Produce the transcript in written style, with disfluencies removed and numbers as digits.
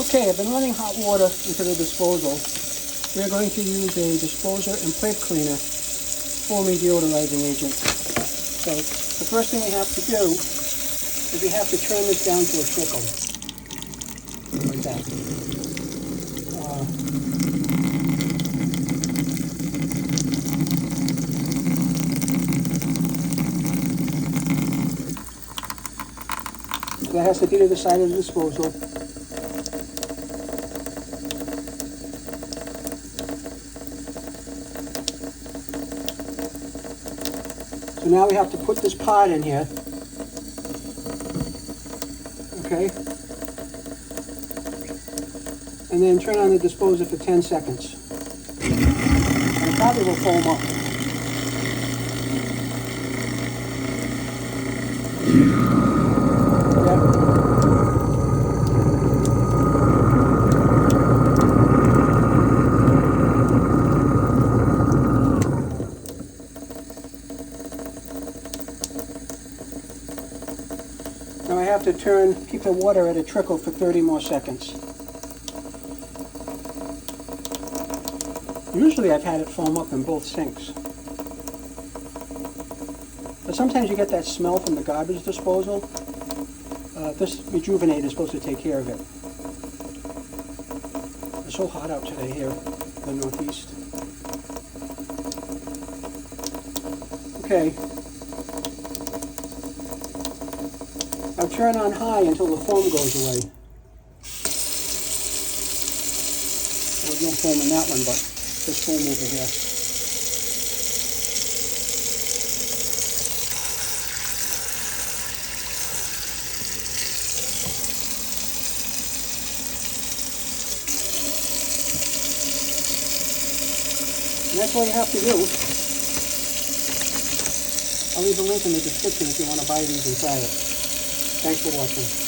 Okay, I've been running hot water into the disposal. We're going to use a disposer and pipe cleaner foaming deodorizing agent. So the first thing we have to do is we have to turn this down to a trickle. Like that. That has to be to the side of the disposal. So now we have to put this pot in here. Okay. And then turn on the disposer for 10 seconds. And it probably will foam up. Now I have to keep the water at a trickle for 30 more seconds. Usually I've had it foam up in both sinks. But sometimes you get that smell from the garbage disposal. This Rejuvenate is supposed to take care of it. It's so hot out today here in the Northeast. Okay. Now turn on high until the foam goes away. There was no foam in that one, but there's foam over here. And that's all you have to do. I'll leave a link in the description if you want to buy these and try it. Thanks for watching.